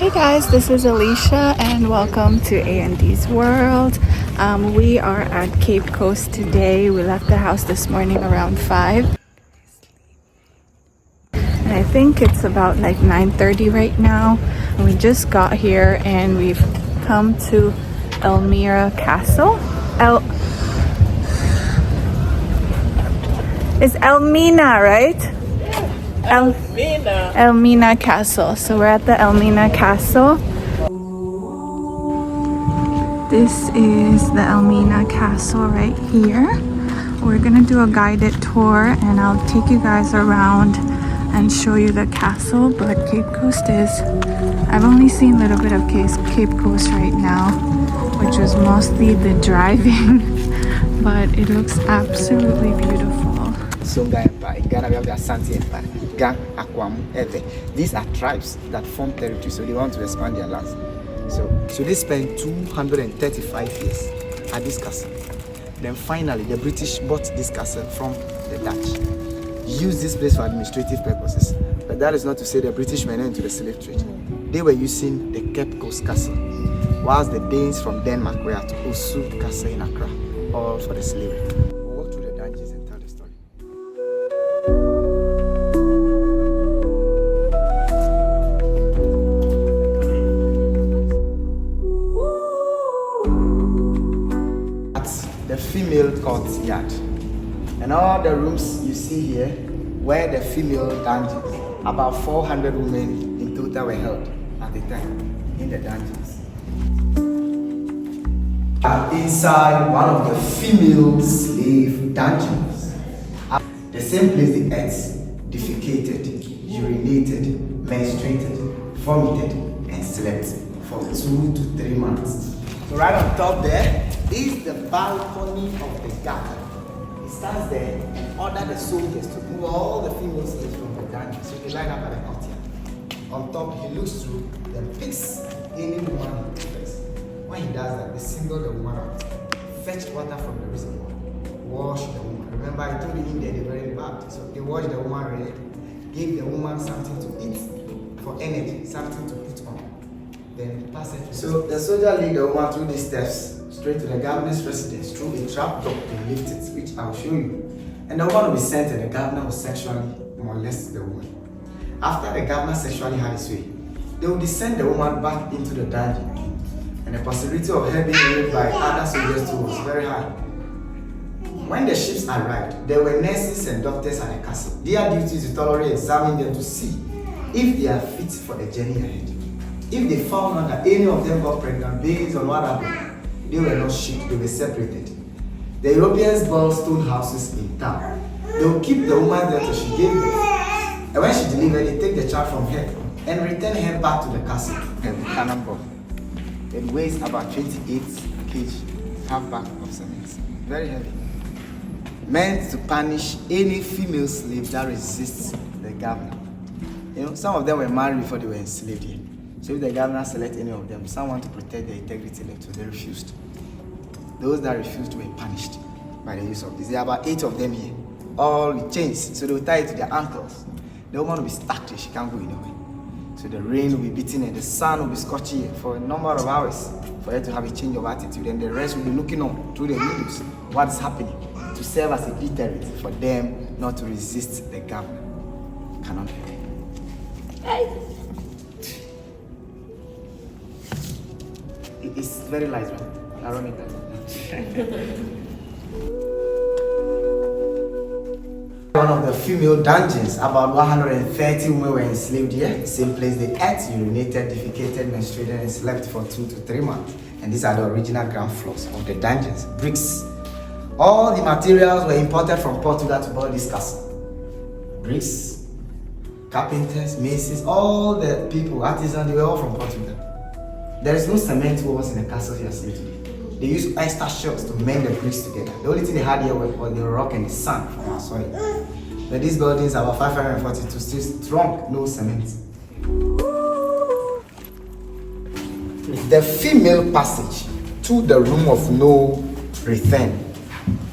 Hey guys, this is Alicia and welcome to AnDsWorld. We are at Cape Coast today. We left the house this morning around 5. And I think it's about like 9:30 right now. And we just got here and we've come to Elmina Castle. It's Elmina, right? Elmina Castle. So we're at the Elmina Castle. This is the Elmina Castle right here. We're gonna do a guided tour and I'll take you guys around and show you the castle. But Cape Coast is, I've only seen a little bit of Cape Coast right now, which was mostly the driving, but it looks absolutely beautiful. Songa Empire. In Ghana, we have the Asante Empire, Gang, Akwam, Eve. These are tribes that form territory, so they want to expand their lands. So they spent 235 years at this castle. Then finally, the British bought this castle from the Dutch. Used this place for administrative purposes. But that is not to say the British were not into the slave trade. They were using the Cape Coast Castle, whilst the Danes from Denmark were at Osu Castle in Accra, all for the slavery. We'll walk through the dungeons and tell the story. The female courtyard, and all the rooms you see here were the female dungeons. About 400 women in total were held at the time in the dungeons. Inside one of the female slave dungeons, the same place the earth defecated, urinated, menstruated, vomited, and slept for 2 to 3 months. So right on top there is the balcony of the guard. He stands there and orders the soldiers to move all the female slaves from the dungeon. So they line up at the courtyard. On top, he looks through, then picks any woman he prefers. When he does that, they single the woman out, fetch water from the reservoir, wash the woman. Remember, I told you in there they were in bath. So they washed the woman red, gave the woman something to eat for energy, something to put on. Then pass it. So the soldier lead the woman through these steps straight to the governor's residence through a trap door to lift it, which I'll show you. And the woman will be sent and the governor will sexually molest the woman. After the governor sexually had his way, they will descend the woman back into the dungeon. And the possibility of her being raped by other soldiers too was very high. When the ships arrived, there were nurses and doctors at the castle. Their duty is to thoroughly examine them to see if they are fit for the journey ahead. If they found out that any of them got pregnant based on what happened, they were not shipped, they were separated. The Europeans built stone houses in town. They will keep the woman there till she gave birth. And when she delivered, they take the child from her and return her back to the castle. And the cannonball. It weighs about 28 kg, half bag of cement. Very heavy. Meant to punish any female slave that resists the governor. You know, some of them were married before they were enslaved here. So if the governor selected any of them, someone to protect their integrity left, so they refused. Those that refused were punished by the use of this. There are about 8 of them here, all with chains. So they will tie it to their ankles. The woman will be stuck there, she can't go anywhere. So the rain will be beating and the sun will be scorching her for a number of hours for her to have a change of attitude. And the rest will be looking on through the windows, what is happening, to serve as a deterrent for them not to resist the governor. Cannot be. It's very light, right? Ironic. One of the female dungeons, about 130 women were enslaved here. Same place they ate, urinated, defecated, menstruated, and slept for 2 to 3 months. And these are the original ground floors of the dungeons, bricks. All the materials were imported from Portugal to build this castle. Bricks, carpenters, masons, all the people, artisans, they were all from Portugal. There is no cement walls in the castle here today. They use oyster shells to mend the bricks together. The only thing they had here was the rock and the sand from our soil. But these buildings are about 542, still strong, no cement. The female passage to the room of no return.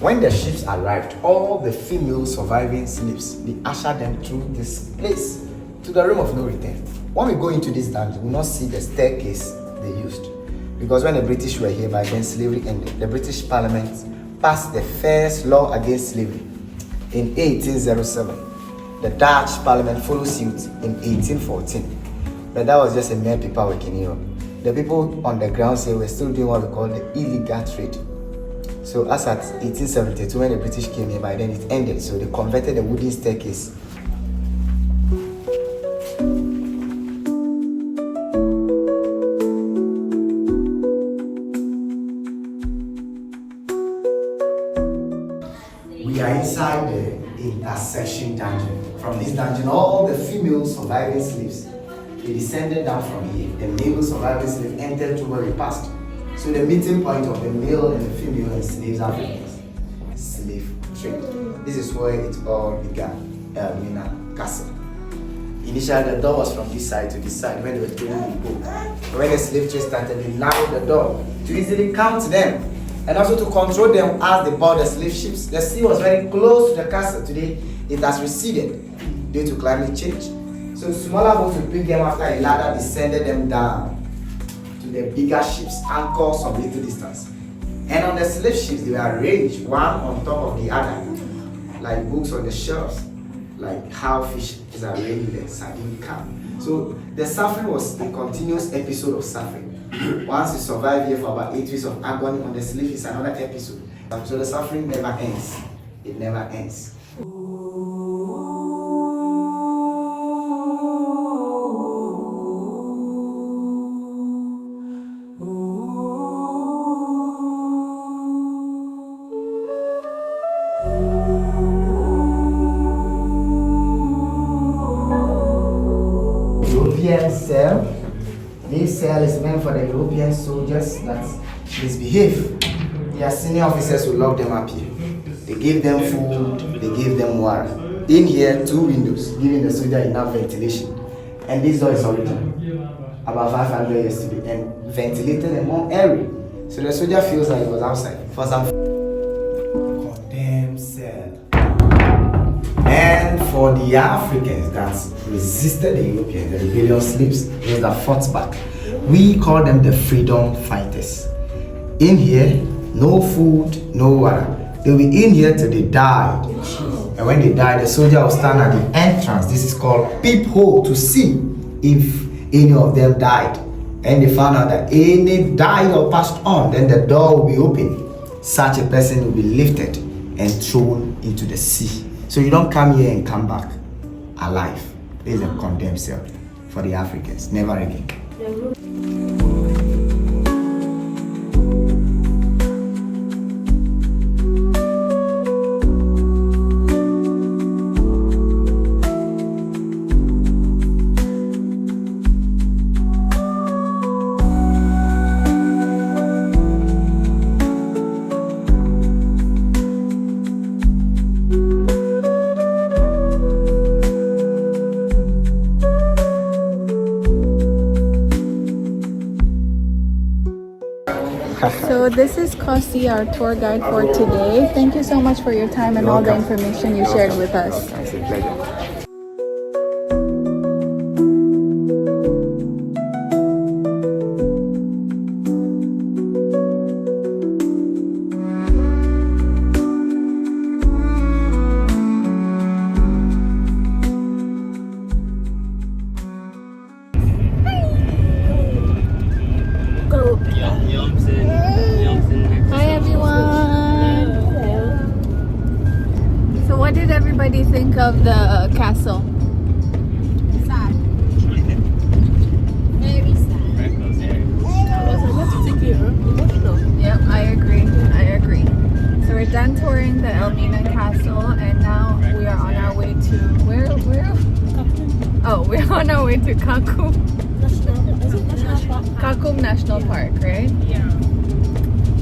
When the ships arrived, all the female surviving slaves, they ushered them through this place to the room of no return. When we go into this dungeon, we will not see the staircase they used. Because when the British were here, by then slavery ended. The British Parliament passed the first law against slavery in 1807. The Dutch Parliament followed suit in 1814. But that was just a mere paperwork in Europe. The people on the ground here were still doing what we call the illegal trade. So as at 1872, when the British came here, by then it ended. So they converted the wooden staircase. We are inside the intersection dungeon. From this dungeon, all the female surviving slaves, they descended down from here. The male surviving slaves entered through where we passed. So the meeting point of the male and the female enslaved Africans, slave trade. This is where it all began, Elmina Castle. Initially, the door was from this side to this side when they were trading in boat. But when the slave trade started, they narrowed the door to easily count them and also to control them as they board the slave ships. The sea was very close to the castle. Today, it has receded due to climate change. So smaller boats would pick them after a ladder descended them down to the bigger ships anchored some little distance. And on the slave ships, they were arranged one on top of the other, like books on the shelves, like how fish is arranged in the sardine can. So the suffering was a continuous episode of suffering. Once you survive here for about 8 weeks of agony on the slave, it's another episode. So the suffering never ends. It never ends. European cell. This cell is meant for the European soldiers that misbehave. Their senior officers will lock them up here. They give them food, they give them water. In here, 2 windows, giving the soldier enough ventilation. And this door is original, about 500 years to be, and ventilated and more airy. So the soldier feels like he was outside for some condemned cell. And for the Africans that resisted the Europeans, the rebellion slaves, those that fought back, we call them the freedom fighters. In here, no food, no water. They'll be in here till they die. And when they die, the soldier will stand at the entrance. This is called peephole, to see if any of them died. And they found out that any died or passed on, then the door will be open. Such a person will be lifted and thrown into the sea. So you don't come here and come back alive. This is a condemned cell for the Africans. Never again. So this is Kosi, our tour guide for today. Thank you so much for your time and all the information you shared with us. It's a pleasure. Hi everyone! So what did everybody think of the castle? Sad. Very sad. Yep, I agree. So we're done touring the Elmina Castle and now we are on our way to where? Oh, we're on our way to Kakum National Park, right? Yeah.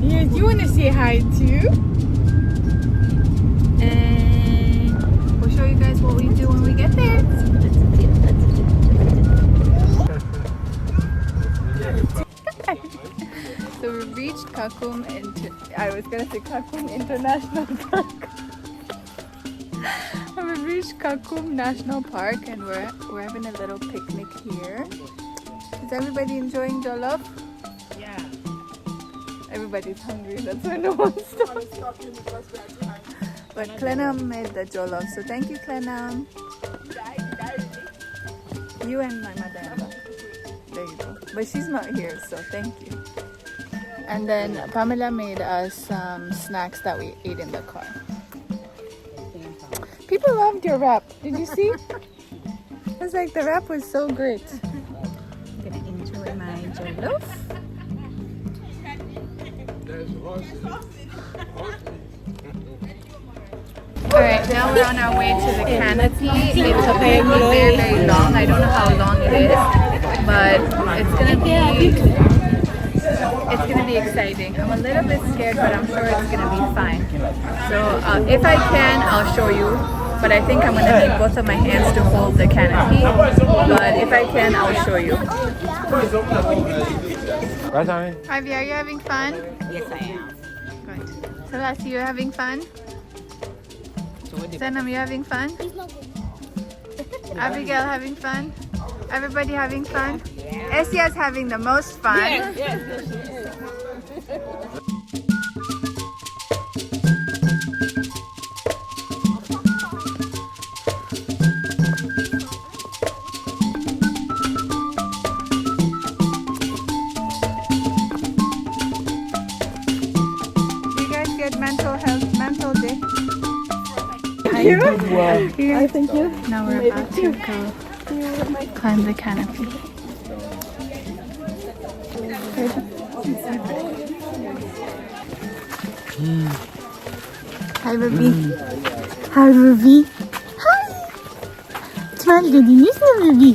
Yes, you want to say hi too? And we'll show you guys what we do when we get there. So we reached Kakum International Park. We reached reached Kakum National Park and we're having a little picnic here. Is everybody enjoying jollof? Yeah. Everybody's hungry, that's why no one's talking. But Clenam made the jollof, so thank you, Clenam. You and my mother-in-law. There you go. But she's not here, so thank you. And then Pamela made us some snacks that we ate in the car. People loved your rap. Did you see? It was like the rap was so great. I'm gonna enjoy my jollof. Alright, now we're on our way to the canopy. It's very, very long. I don't know how long it is, but it's gonna be exciting. I'm a little bit scared, but I'm sure it's gonna be fine. So if I can, I'll show you. But I think I'm gonna need both of my hands to hold the canopy. But if I can, I'll show you. Ivy, are you having fun? Yes, I am. Good. Celeste, you having fun? Sanam, you having fun? Abigail having fun? Everybody having fun? Esia's having the most fun. Yes. You guys get mental day? I thank you. Now we're about to go climb the canopy. Hi, Ruby. Hi, Ruby. Hi. Smile dediniz mi Ruby?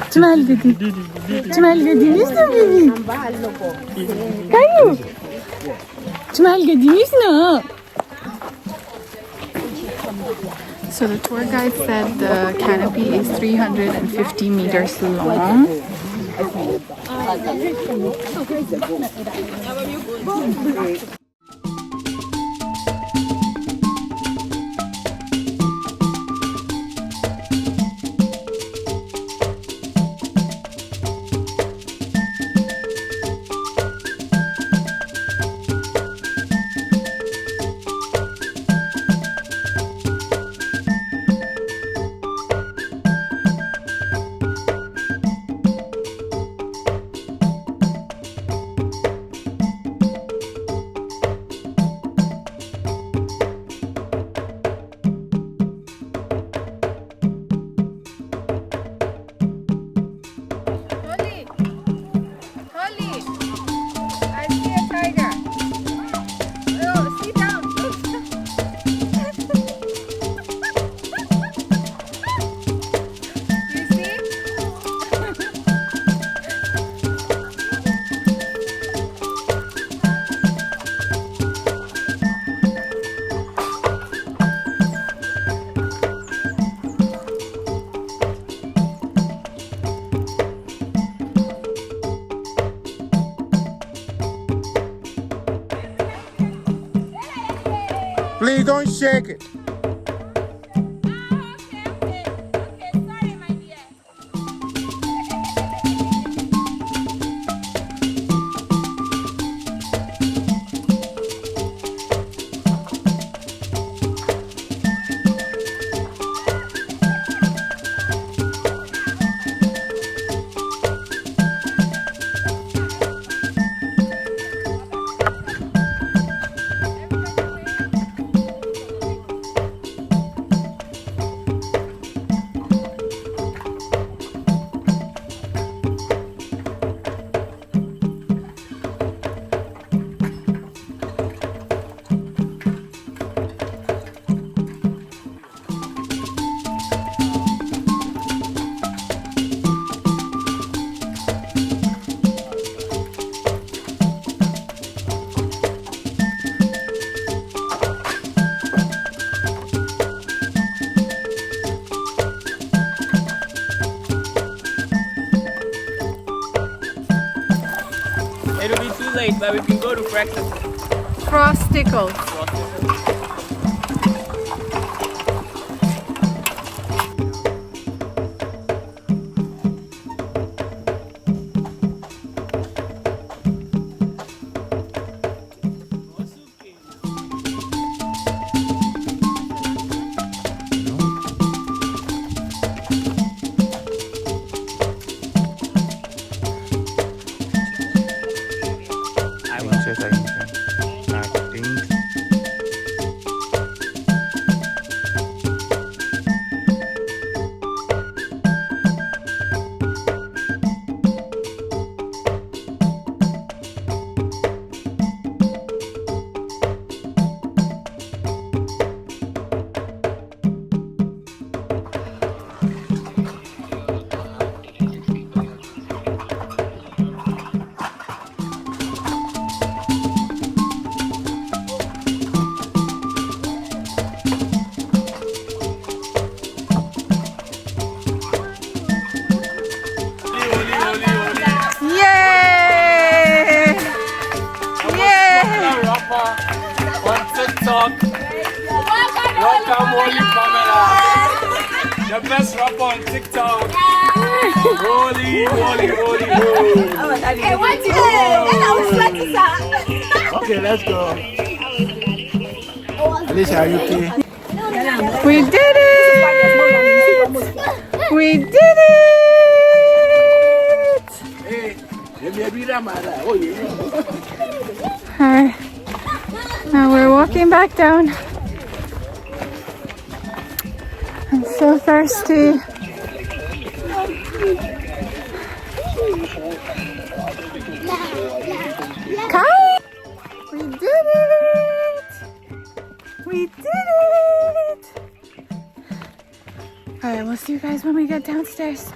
Smile dedi. Smile dediniz mi Ruby? Kayo. Smile dediniz mi? So the tour guide said the canopy is 350 meters long. Please don't shake it. Sorry, my dear. It'll be too late, but we can go to breakfast. Frosticles. TikTok. Welcome, Holy Pamela. The best rapper on TikTok. Holy. Hey, what's it? And I was sweating, sir. Okay, let's go. Alicia, are you okay? We did it! We did it! Alright. Now we're walking back down. I'm so thirsty. Kai! We did it! We did it! Alright, we'll see you guys when we get downstairs.